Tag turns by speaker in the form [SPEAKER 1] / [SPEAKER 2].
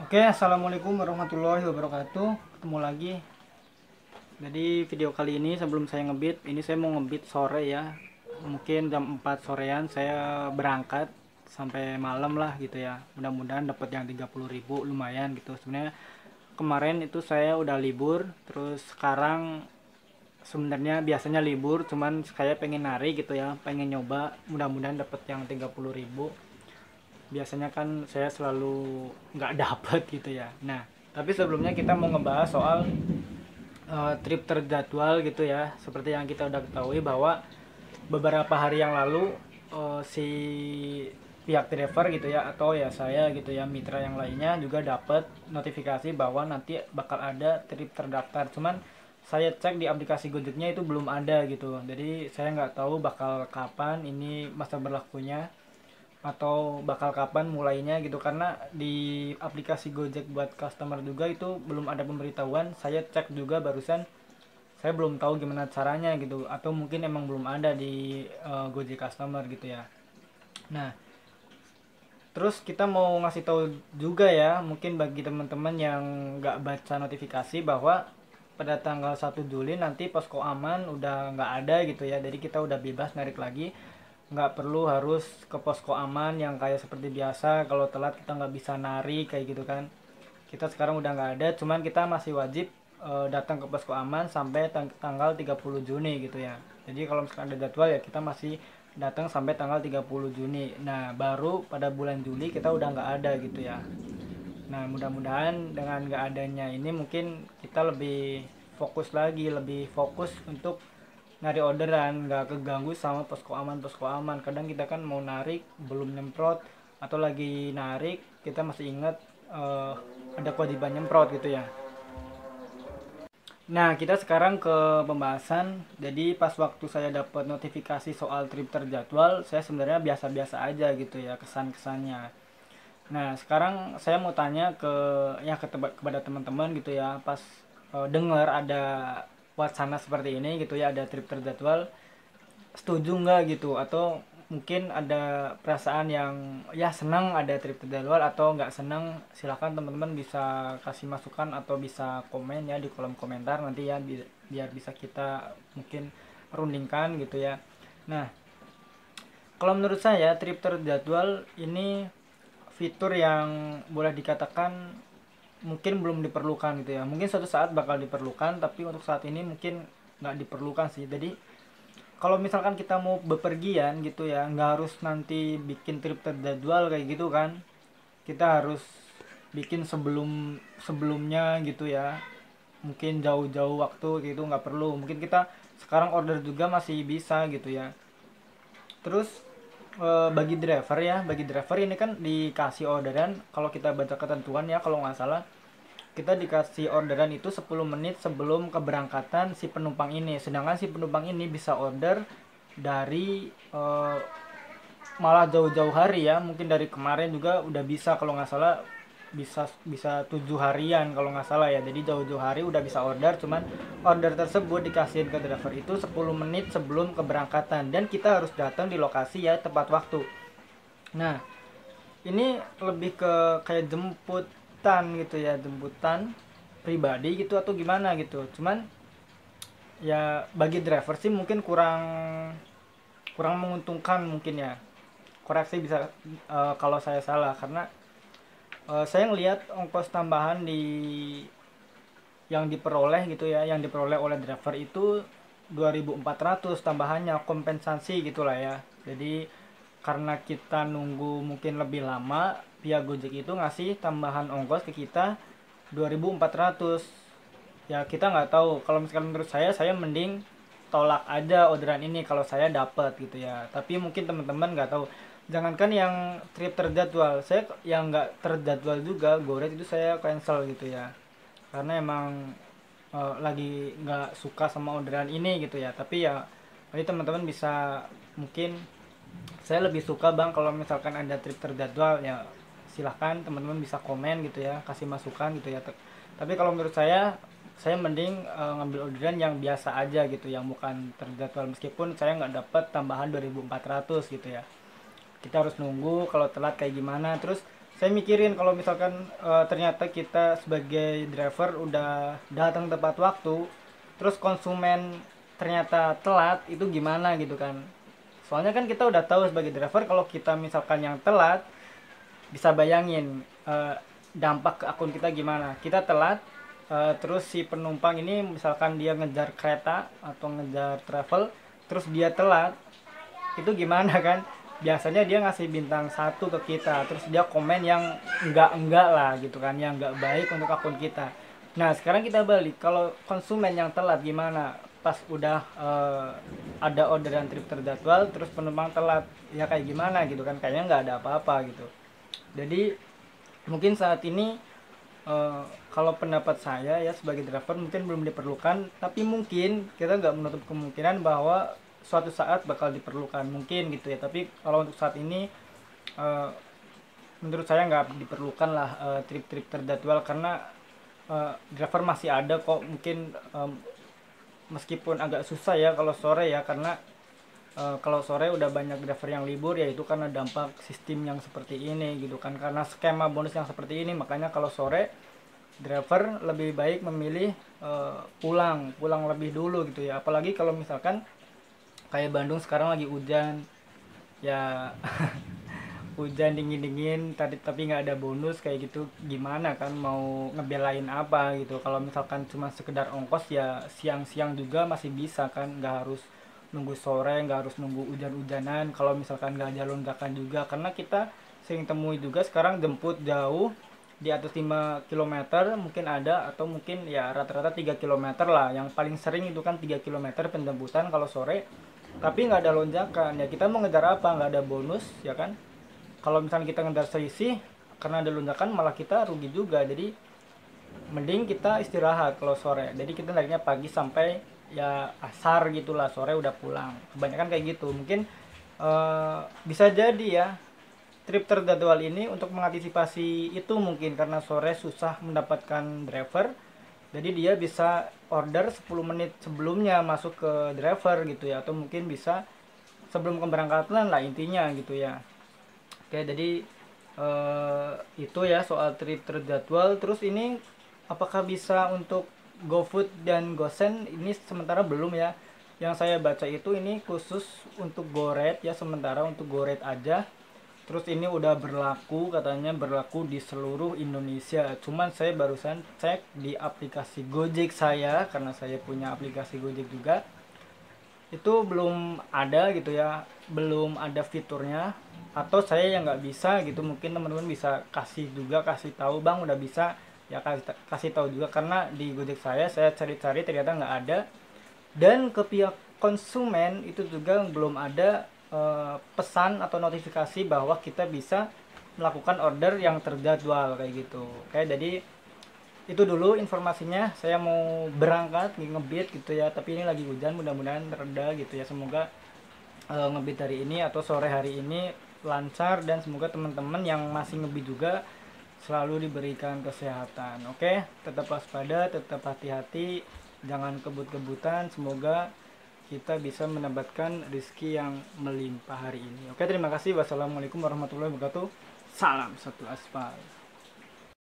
[SPEAKER 1] Oke, assalamualaikum warahmatullahi wabarakatuh. Ketemu lagi. Jadi video kali ini sebelum saya ngebit, ini saya mau ngebit sore ya. Mungkin jam 4 sorean saya berangkat sampai malam lah gitu ya. Mudah-mudahan dapat yang 30.000 lumayan gitu. Sebenarnya kemarin itu saya udah libur, terus sekarang sebenarnya biasanya libur, cuman saya pengen nari gitu ya, pengen nyoba, mudah-mudahan dapat yang 30.000. Biasanya kan saya selalu nggak dapet gitu ya. Nah, tapi sebelumnya kita mau ngebahas soal trip terjadwal gitu ya. Seperti yang kita udah ketahui bahwa beberapa hari yang lalu si pihak driver gitu ya, atau ya saya gitu ya, mitra yang lainnya juga dapat notifikasi bahwa nanti bakal ada trip terdaftar. Cuman saya cek di aplikasi Gojeknya itu belum ada gitu. Jadi saya nggak tahu bakal kapan ini masa berlakunya atau bakal kapan mulainya gitu, karena di aplikasi Gojek buat customer juga itu belum ada pemberitahuan. Saya cek juga barusan, saya belum tahu gimana caranya gitu, atau mungkin emang belum ada di Gojek customer gitu ya. Nah, terus kita mau ngasih tahu juga ya, mungkin bagi teman-teman yang nggak baca notifikasi, bahwa pada tanggal 1 Juli nanti posko aman udah nggak ada gitu ya. Jadi kita udah bebas narik lagi, nggak perlu harus ke posko aman yang kayak seperti biasa. Kalau telat kita nggak bisa narik kayak gitu kan. Kita sekarang udah nggak ada, cuman kita masih wajib datang ke posko aman sampai tanggal 30 Juni gitu ya. Jadi kalau misalkan ada jadwal ya kita masih datang sampai tanggal 30 Juni. Nah, baru pada bulan Juli kita udah nggak ada gitu ya. Nah, mudah-mudahan dengan nggak adanya ini mungkin kita lebih fokus lagi, lebih fokus untuk nyari orderan, nggak keganggu sama posko aman. Kadang kita kan mau narik belum nyemprot, atau lagi narik kita masih ingat ada kewajiban nyemprot gitu ya. Nah, kita sekarang ke pembahasan. Jadi pas waktu saya dapat notifikasi soal trip terjadwal, saya sebenarnya biasa-biasa aja gitu ya kesan-kesannya. Nah, sekarang saya mau tanya ke kepada teman-teman gitu ya, pas dengar ada wacana seperti ini gitu ya, ada trip terjadwal, setuju nggak gitu, atau mungkin ada perasaan yang ya senang ada trip terjadwal atau nggak senang. Silahkan teman-teman bisa kasih masukan atau bisa komen ya di kolom komentar nanti ya, biar bisa kita mungkin rundingkan gitu ya. Nah, kalau menurut saya trip terjadwal ini fitur yang boleh dikatakan mungkin belum diperlukan gitu ya. Mungkin suatu saat bakal diperlukan, tapi untuk saat ini mungkin nggak diperlukan sih. Jadi kalau misalkan kita mau bepergian gitu ya, nggak harus nanti bikin trip terjadwal kayak gitu kan. Kita harus bikin sebelumnya gitu ya, mungkin jauh-jauh waktu gitu, nggak perlu. Mungkin kita sekarang order juga masih bisa gitu ya. Terus bagi driver ini kan dikasih orderan, kalau kita baca ketentuan ya kalau nggak salah, kita dikasih orderan itu 10 menit sebelum keberangkatan si penumpang ini. Sedangkan si penumpang ini bisa order dari malah jauh-jauh hari ya, mungkin dari kemarin juga udah bisa kalau nggak salah, bisa bisa 7 harian kalau nggak salah ya. Jadi jauh-jauh hari udah bisa order, cuman order tersebut dikasihin ke driver itu 10 menit sebelum keberangkatan, dan kita harus datang di lokasi ya tepat waktu. Nah, ini lebih ke kayak jemputan gitu ya, jemputan pribadi gitu atau gimana gitu. Cuman ya bagi driver sih mungkin kurang kurang menguntungkan mungkin ya. Koreksi bisa kalau saya salah, karena saya ngelihat ongkos tambahan yang diperoleh gitu ya, yang diperoleh oleh driver itu 2.400 tambahannya, kompensasi gitulah ya. Jadi karena kita nunggu mungkin lebih lama, pihak Gojek itu ngasih tambahan ongkos ke kita 2.400. Ya kita nggak tahu, kalau misalkan menurut saya mending tolak aja orderan ini kalau saya dapat gitu ya. Tapi mungkin teman-teman nggak tahu. Jangankan yang trip terjadwal, saya yang nggak terjadwal juga goret itu saya cancel gitu ya, karena emang lagi nggak suka sama orderan ini gitu ya. Tapi ya nanti teman-teman bisa, mungkin saya lebih suka bang kalau misalkan ada trip terjadwal ya, silahkan teman-teman bisa komen gitu ya, kasih masukan gitu ya. Tapi kalau menurut saya mending ngambil orderan yang biasa aja gitu, yang bukan terjadwal, meskipun saya nggak dapat tambahan 2.400 gitu ya. Kita harus nunggu, kalau telat kayak gimana. Terus saya mikirin kalau misalkan ternyata kita sebagai driver udah datang tepat waktu, terus konsumen ternyata telat, itu gimana gitu kan. Soalnya kan kita udah tahu sebagai driver kalau kita misalkan yang telat, bisa bayangin dampak ke akun kita gimana. Kita telat, terus si penumpang ini misalkan dia ngejar kereta atau ngejar travel, terus dia telat, itu gimana kan. Biasanya dia ngasih bintang 1 ke kita, terus dia komen yang enggak lah gitu kan, yang enggak baik untuk akun kita. Nah sekarang kita balik, kalau konsumen yang telat gimana, pas udah ada orderan trip terjadwal terus penumpang telat, ya kayak gimana gitu kan, kayaknya nggak ada apa-apa gitu. Jadi mungkin saat ini kalau pendapat saya ya sebagai driver mungkin belum diperlukan, tapi mungkin kita nggak menutup kemungkinan bahwa suatu saat bakal diperlukan mungkin gitu ya. Tapi kalau untuk saat ini eh, menurut saya nggak diperlukan lah trip-trip terjadwal, karena driver masih ada kok. Mungkin meskipun agak susah ya kalau sore ya, karena kalau sore udah banyak driver yang libur ya, itu karena dampak sistem yang seperti ini gitu kan, karena skema bonus yang seperti ini. Makanya kalau sore driver lebih baik memilih pulang lebih dulu gitu ya. Apalagi kalau misalkan kayak Bandung sekarang lagi hujan ya. Hujan dingin-dingin tadi tapi nggak ada bonus kayak gitu, gimana kan mau ngebelain apa gitu. Kalau misalkan cuma sekedar ongkos ya siang-siang juga masih bisa kan, nggak harus nunggu sore, nggak harus nunggu hujan-hujanan. Kalau misalkan nggak ada lonjakan juga, karena kita sering temui juga sekarang jemput jauh di atas 5 kilometer mungkin ada, atau mungkin ya rata-rata 3 kilometer lah, yang paling sering itu kan 3 kilometer penjemputan kalau sore, tapi nggak ada lonjakan. Ya kita mau ngejar apa, nggak ada bonus ya kan. Kalau misalnya kita ngejar selisih karena ada lonjakan, malah kita rugi juga. Jadi mending kita istirahat kalau sore. Jadi kita naiknya pagi sampai ya asar gitulah, sore udah pulang. Kebanyakan kayak gitu. Mungkin bisa jadi ya trip terjadwal ini untuk mengantisipasi itu, mungkin karena sore susah mendapatkan driver. Jadi dia bisa order 10 menit sebelumnya masuk ke driver gitu ya, atau mungkin bisa sebelum keberangkatan lah intinya gitu ya. Oke, jadi itu ya soal trip terjadwal. Terus ini apakah bisa untuk GoFood dan GoSend? Ini sementara belum ya. Yang saya baca itu ini khusus untuk GoRate ya, sementara untuk GoRate aja. Terus ini udah berlaku, katanya berlaku di seluruh Indonesia. Cuman saya barusan cek di aplikasi Gojek saya, karena saya punya aplikasi Gojek juga. Itu belum ada gitu ya, belum ada fiturnya, atau saya yang nggak bisa gitu. Mungkin teman-teman bisa kasih juga, kasih tahu bang udah bisa ya, kasih tahu juga, karena di Gojek saya cari-cari ternyata nggak ada. Dan ke pihak konsumen itu juga belum ada pesan atau notifikasi bahwa kita bisa melakukan order yang terjadwal kayak gitu. Oke, jadi itu dulu informasinya. Saya mau berangkat ngebit gitu ya, tapi ini lagi hujan, mudah-mudahan reda gitu ya. Semoga ngebit hari ini atau sore hari ini lancar, dan semoga teman-teman yang masih ngebit juga selalu diberikan kesehatan. Oke, tetap waspada, tetap hati-hati, jangan kebut-kebutan. Semoga kita bisa mendapatkan rezeki yang melimpah hari ini. Oke, terima kasih. Wassalamualaikum warahmatullahi wabarakatuh. Salam satu aspal.